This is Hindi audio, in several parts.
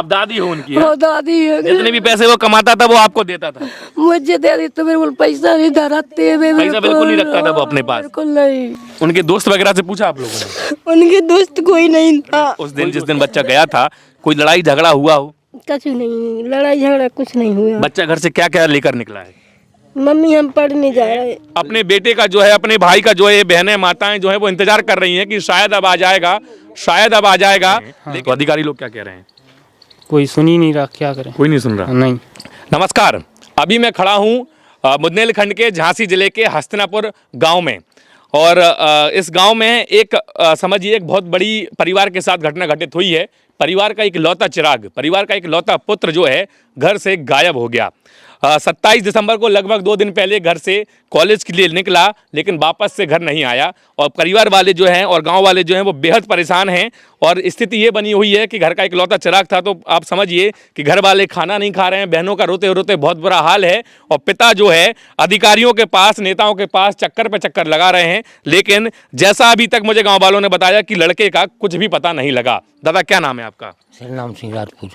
अब दादी हो उनकी वो दादी है। जितने भी पैसे वो कमाता था वो आपको देता था? मुझे दे दी तो मेरे को पैसा नहीं धराते पैसा बिल्कुल नहीं रखता था वो अपने पास? बिल्कुल नहीं। उनके दोस्त वगैरह से पूछा आप लोगों ने? उनके दोस्त कोई नहीं था। उस दिन जिस दिन बच्चा गया था कोई लड़ाई झगड़ा हुआ हो? कुछ नहीं, लड़ाई झगड़ा कुछ नहीं हुआ। बच्चा घर से क्या क्या लेकर निकला है? मम्मी हम पढ़ने जा रहे। अपने बेटे का जो है, अपने भाई का जो है, बहनें माताएं जो है वो इंतजार कर रही हैं कि शायद अब आ जाएगा, शायद अब आ जाएगा। तो अधिकारी लोग क्या कह रहे हैं? कोई सुन ही नहीं रहा, क्या करें। कोई नहीं सुन रहा। नहीं। नमस्कार, अभी मैं खड़ा हूँ बुंदेलखंड के झांसी जिले के हस्तिनापुर गांव में और इस गांव में एक समझिए एक बहुत बड़ी परिवार के साथ घटना घटित हुई है। परिवार का एक लौता चिराग, परिवार का एक लौता पुत्र जो है घर से गायब हो गया। 27 दिसंबर को लगभग 2 दिन पहले घर से कॉलेज के लिए निकला, लेकिन वापस से घर नहीं आया और परिवार वाले जो हैं और गांव वाले जो हैं वो बेहद परेशान हैं। और स्थिति ये बनी हुई है कि घर का इकलौता चिराग था, तो आप समझिए कि घर वाले खाना नहीं खा रहे हैं, बहनों का रोते रोते बहुत बुरा हाल है और पिता जो है अधिकारियों के पास, नेताओं के पास चक्कर पे चक्कर लगा रहे हैं, लेकिन जैसा अभी तक मुझे गाँव वालों ने बताया कि लड़के का कुछ भी पता नहीं लगा। दादा क्या नाम है आपका? सरनाम सिंह राजपूत।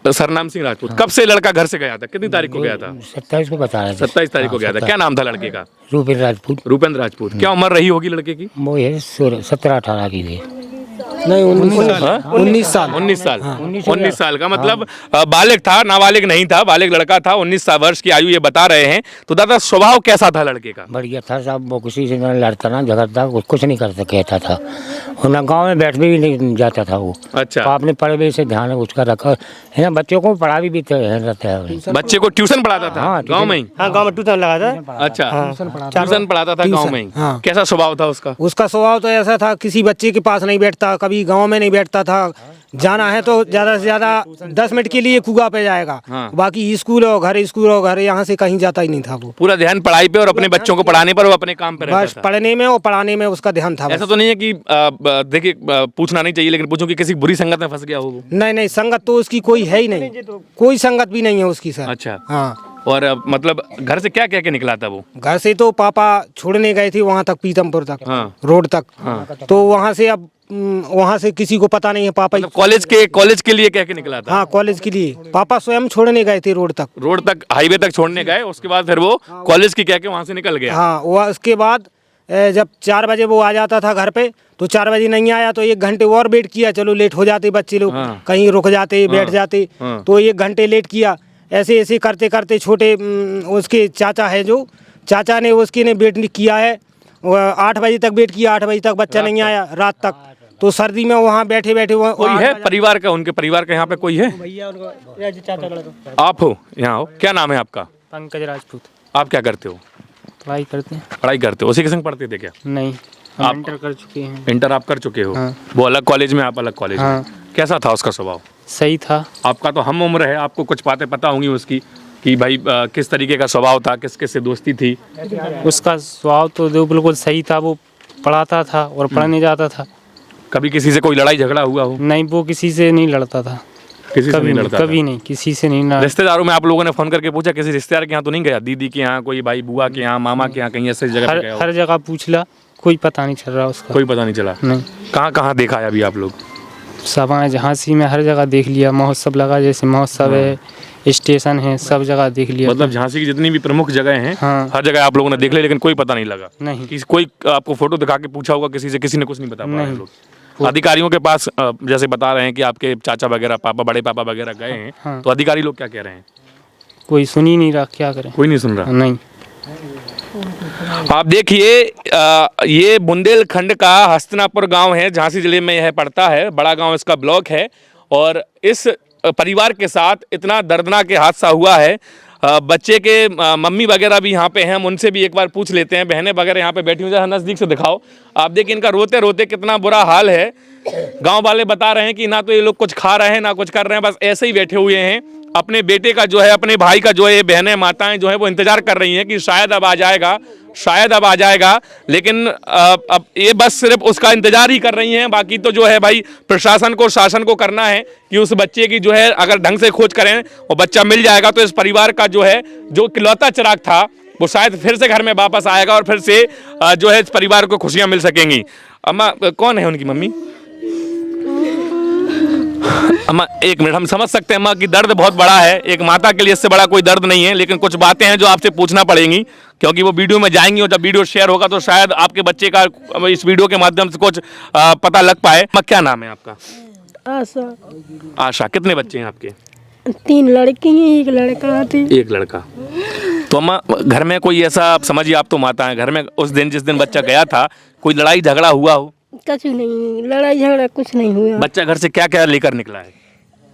सरनाम सिंह राजपूत। कब से लड़का घर से गया था? कितनी तारीख को गया था? 27 को बता रहे थे। 27 तारीख को गया था। क्या नाम था लड़के का? रूपेन्द्र राजपूत। रूपेन्द्र राजपूत। क्या उम्र रही होगी लड़के की? वो है 17-18 की है। नहीं, 19 साल। 19 साल का मतलब बालिग था, नाबालिग नहीं था, बालिग लड़का था। 19 वर्ष की आयु ये बता रहे हैं। तो दादा स्वभाव कैसा था लड़के का? बढ़िया था साहब, वो किसी से ना लड़ता ना झगड़ता, कुछ नहीं करता कहता था। और ना गाँव में बैठ भी नहीं जाता था वो। अच्छा। तो आपने पढ़े से ध्यान उसका रखा है ना, बच्चों को पढ़ा भी रहता है। बच्चे को ट्यूशन पढ़ाता था? हाँ, गाँव में ही? हाँ, गांव में ट्यूशन लगा था। अच्छा, ट्यूशन पढ़ाता था गाँव में ही। हाँ। कैसा स्वभाव था उसका? उसका स्वभाव तो ऐसा था, किसी बच्चे के पास नहीं बैठता, कभी गांव में नहीं बैठता था। जाना है तो ज्यादा से ज्यादा 10 मिनट के लिए कुआ पे जाएगा। हाँ। बाकी स्कूल और घर यहाँ से कहीं जाता ही नहीं था वो। पूरा ध्यान पढ़ाई पे और अपने बच्चों को पढ़ाने पर, वो अपने काम पे बस रहता था। पढ़ने में और पढ़ाने में उसका ध्यान था। ऐसा तो नहीं है कि देखिए पूछना नहीं चाहिए, लेकिन पूछूं कि किसी बुरी संगत में फंस गया हो वो? नहीं नहीं, संगत तो उसकी कोई है ही नहीं, कोई संगत भी नहीं है उसकी सर। अच्छा। हाँ। और मतलब घर से क्या कह के निकला था वो? घर से तो पापा छोड़ने गए थे वहाँ तक, पीतमपुर तक। हाँ। रोड तक। हाँ। तो वहाँ से अब वहाँ से किसी को पता नहीं है। पापा मतलब कॉलेज के लिए कह के निकला था? हाँ, कॉलेज के लिए पापा स्वयं छोड़ने गए थे रोड तक, हाईवे तक छोड़ने गए। उसके बाद फिर वो कॉलेज की कह के वहां से निकल गया। हाँ, वो उसके बाद जब 4 बजे वो आ जाता था घर पे, तो 4 बजे नहीं आया तो 1 घंटे और वेट किया। चलो लेट हो जाते बच्चे लोग। हाँ। कहीं रुक जाते, बैठ जाते। हाँ। तो 1 घंटे लेट किया। ऐसे ऐसे करते करते छोटे उसके चाचा है जो चाचा ने उसके ने वेट किया है 8 बजे तक वेट किया। 8 बजे तक बच्चा नहीं आया, रात तक। तो सर्दी में वहाँ बैठे बैठे कोई है परिवार का, उनके परिवार का यहाँ पे कोई है? आप हो यहाँ हो? क्या नाम है आपका? पंकज राजपूत। आप क्या करते हो? पढ़ाई करते हैं। पढ़ाई करते हो? उसी के संग पढ़ते थे क्या? नहीं, आप हम इंटर कर चुके हैं। इंटर आप कर चुके हो? हाँ। वो अलग कॉलेज में, आप अलग कॉलेज में। हाँ। कैसा था उसका स्वभाव? सही था। आपका तो हम उम्र है, आपको कुछ बातें पता होंगी उसकी कि भाई किस तरीके का स्वभाव था, किस किस से दोस्ती थी? उसका स्वभाव तो बिल्कुल सही था। वो पढ़ाता था और पढ़ने जाता था। कभी किसी से कोई लड़ाई झगड़ा हुआ हो? नहीं, वो किसी से नहीं लड़ता था। किसी से कभी नहीं लड़ता था? कभी नहीं, किसी से नहीं लड़ा। रिश्तेदारों में आप लोगों ने फोन करके पूछा? किसी रिश्तेदार के यहाँ तो नहीं गया? दीदी के यहाँ, कोई भाई बुआ के यहाँ, मामा के यहाँ, कहीं ऐसे जगह पे गया हो? हर जगह पूछ ला, कोई पता नहीं चल रहा उसका। कोई पता नहीं चला? नहीं। कहाँ कहाँ देखा है अभी आप लोग? सब झांसी में हर जगह देख लिया। महोत्सव लगा, जैसे महोत्सव है, स्टेशन है, सब जगह देख लिया। मतलब झांसी की जितनी भी प्रमुख जगह हैं, हाँ। हर जगह आप लोगों ने देख लिया, लेकिन कोई पता नहीं लगा? नहीं। कोई आपको फोटो दिखा के पूछा होगा किसी से? किसी ने कुछ नहीं बता पाया नहीं। लोग? अधिकारियों के पास जैसे बता रहे हैं कि आपके चाचा वगैरह, पापा, बड़े पापा वगैरह गए हैं। हाँ। तो अधिकारी लोग क्या कह रहे हैं? कोई सुन ही नहीं रहा, क्या करें। कोई नहीं सुन रहा? नहीं। आप देखिए ये बुंदेलखंड का हस्तिनापुर गांव है, झांसी जिले में यह पड़ता है। बड़ा गांव इसका ब्लॉक है और इस परिवार के साथ इतना दर्दनाक हादसा हुआ है। बच्चे के मम्मी वगैरह भी यहाँ पे हैं, हम उनसे भी एक बार पूछ लेते हैं। बहनें वगैरह यहाँ पे बैठी हुई हैं, नज़दीक से दिखाओ। आप देखिए इनका रोते रोते कितना बुरा हाल है। गांव वाले बता रहे हैं कि ना तो ये लोग कुछ खा रहे हैं, ना कुछ कर रहे हैं, बस ऐसे ही बैठे हुए हैं। अपने बेटे का जो है, अपने भाई का जो है, बहनें माताएं जो है वो इंतजार कर रही हैं कि शायद अब आ जाएगा, शायद अब आ जाएगा। लेकिन अब ये बस सिर्फ उसका इंतजार ही कर रही हैं। बाकी तो जो है भाई प्रशासन को, शासन को करना है कि उस बच्चे की जो है अगर ढंग से खोज करें और बच्चा मिल जाएगा तो इस परिवार का जो है, जो इकलौता चिराग था, वो शायद फिर से घर में वापस आएगा और फिर से जो है इस परिवार को खुशियां मिल सकेंगी। अम्मा कौन है उनकी मम्मी? अम्मा एक मिनट, हम समझ सकते हैं अम्मा कि दर्द बहुत बड़ा है, एक माता के लिए इससे बड़ा कोई दर्द नहीं है, लेकिन कुछ बातें हैं जो आपसे पूछना पड़ेंगी क्योंकि वो वीडियो में जाएंगी और जब वीडियो शेयर होगा तो शायद आपके बच्चे का इस वीडियो के माध्यम से कुछ पता लग पाए। अम्मा क्या नाम है आपका? आशा। आशा। कितने बच्चे हैं आपके? 3 लड़की हैं, 1 लड़का थे। 1 लड़का। तो अम्मा घर में कोई ऐसा, आप समझिए आप तो माता हैं, घर में उस दिन जिस दिन बच्चा गया था कोई लड़ाई झगड़ा हुआ हो? कुछ नहीं, लड़ाई झगड़ा कुछ नहीं हुआ। बच्चा घर से क्या क्या लेकर निकला है?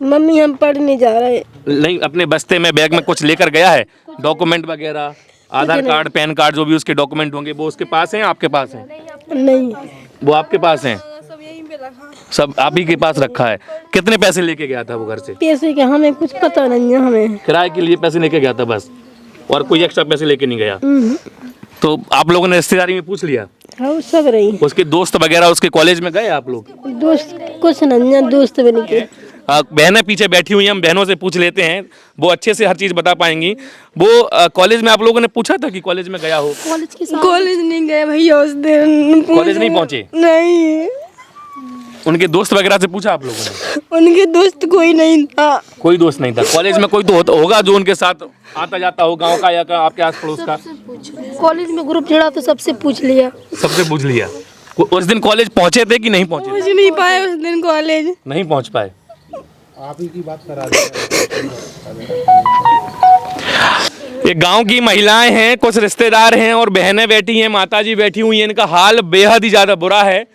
मम्मी हम पढ़ने जा रहे। नहीं, अपने बस्ते में बैग में कुछ लेकर गया है? डॉक्यूमेंट वगैरह, आधार कार्ड, पैन कार्ड, जो भी उसके डॉक्यूमेंट होंगे वो उसके पास हैं, आपके पास हैं? नहीं, वो आपके पास हैं? सब आप ही के पास रखा है। कितने पैसे लेके गया था वो घर से? पैसे के हमें कुछ पता नहीं है। हमें किराए के लिए पैसे लेके गया था बस, और कोई एक्स्ट्रा पैसे लेके नहीं गया? तो आप लोगों ने रिश्तेदारी में पूछ लिया? हाँ, सब रही। उसके दोस्त वगैरह उसके कॉलेज में गए आप लोग? दोस्त कुछ नहीं है, दोस्त भी नहीं के। बहनें पीछे बैठी हुई हैं, हम बहनों से पूछ लेते हैं, वो अच्छे से हर चीज़ बता पाएंगी। वो कॉलेज में आप लोगों ने पूछा था कि कॉलेज में गया हो? कॉलेज नहीं गए भैया उस दिन। कॉलेज नहीं पहुंचे? नहीं। उनके दोस्त वगैरह से पूछा आप लोगों ने? उनके दोस्त कोई नहीं था। कोई दोस्त नहीं था? कॉलेज में कोई तो होगा जो उनके साथ आता जाता हो, गांव का या आपके आस पड़ोस का? कॉलेज में ग्रुप चढ़ा तो सबसे पूछ लिया। सबसे पूछ लिया। उस दिन कॉलेज पहुंचे थे कि नहीं पहुंचे? पहुंच नहीं पाए उस दिन कॉलेज। नहीं पहुंच पाए। आप ही की बात करा ये गांव की महिलाएं हैं, कुछ रिश्तेदार हैं और बहनें बैठी हैं, माताजी बैठी हुई हैं। इनका हाल बेहद ही ज़्यादा बुरा है,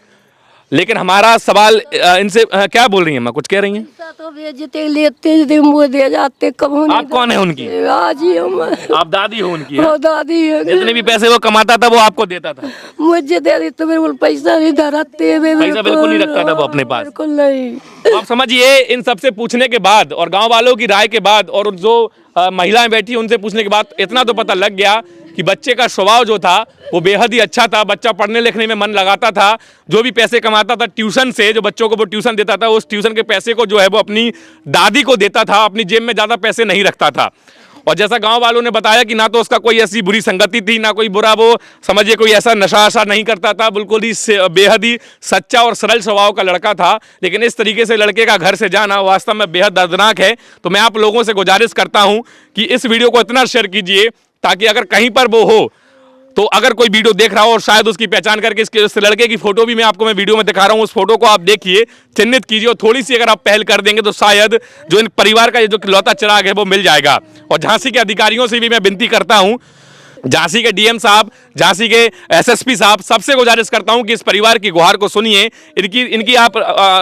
लेकिन हमारा सवाल इनसे क्या बोल रही हैं माँ? कुछ कह रही हैं? तो भेजते लेते थे, वो दे जाते कब होने। आप कौन है उनकी? आज ही हम। आप दादी हो उनकी? वो दादी है। जितने भी पैसे वो कमाता था वो आपको देता था? मुझे दे दी तो मेरे को पैसा नहीं धराते। पैसा बिल्कुल नहीं रखता था वो अपने पास? बिल्कुल नहीं। तो आप समझिए, इन सबसे पूछने के बाद और गांव वालों की राय के बाद और जो महिलाएं बैठी उनसे पूछने के बाद इतना तो पता लग गया कि बच्चे का स्वभाव जो था वो बेहद ही अच्छा था। बच्चा पढ़ने लिखने में मन लगाता था, जो भी पैसे कमाता था ट्यूशन से, जो बच्चों को वो ट्यूशन देता था, उस ट्यूशन के पैसे को जो है वो अपनी दादी को देता था, अपनी जेब में ज़्यादा पैसे नहीं रखता था। और जैसा गांव वालों ने बताया कि ना तो उसका कोई ऐसी बुरी संगति थी, ना कोई बुरा, वो समझिए कोई ऐसा नशा वशा नहीं करता था, बिल्कुल ही बेहद ही सच्चा और सरल स्वभाव का लड़का था। लेकिन इस तरीके से लड़के का घर से जाना वास्तव में बेहद दर्दनाक है। तो मैं आप लोगों से गुजारिश करता हूं कि इस वीडियो को इतना शेयर कीजिए ताकि अगर कहीं पर वो हो, तो अगर कोई वीडियो देख रहा हो और शायद उसकी पहचान करके इस लड़के की फोटो भी मैं वीडियो में दिखा रहा हूं, उस फोटो को आप देखिए, चिन्हित कीजिए और थोड़ी सी अगर आप पहल कर देंगे तो शायद जो इन परिवार का ये जो लौता चिराग है वो मिल जाएगा। और झांसी के अधिकारियों से भी मैं विनती करता हूं, झांसी के डीएम साहब, झांसी के एसएसपी साहब, सबसे गुजारिश करता हूं कि इस परिवार की गुहार को सुनिए, इनकी आप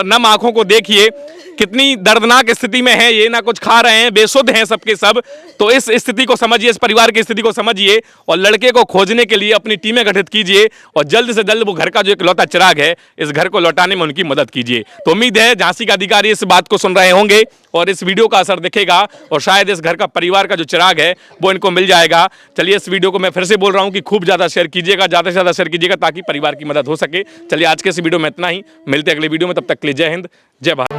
नम आंखों को देखिए, कितनी दर्दनाक स्थिति में है ये, ना कुछ खा रहे हैं, बेसुध हैं सबके सब। तो इस स्थिति को समझिए, इस परिवार की स्थिति को समझिए और लड़के को खोजने के लिए अपनी टीमें गठित कीजिए और जल्द से जल्द वो घर का जो इकलौता चिराग है इस घर को लौटाने में उनकी मदद कीजिए। तो उम्मीद है झांसी के अधिकारी इस बात को सुन रहे होंगे और इस वीडियो का असर दिखेगा और शायद इस घर का परिवार का जो चिराग है वो इनको मिल जाएगा। चलिए, इस वीडियो को मैं फिर से बोल रहा हूँ कि खूब ज़्यादा शेयर कीजिएगा, ज़्यादा से ज़्यादा शेयर कीजिएगा ताकि परिवार की मदद हो सके। चलिए, आज के इस वीडियो में इतना ही, मिलते हैं अगले वीडियो में, तब तक के लिए जय हिंद, जय भारत।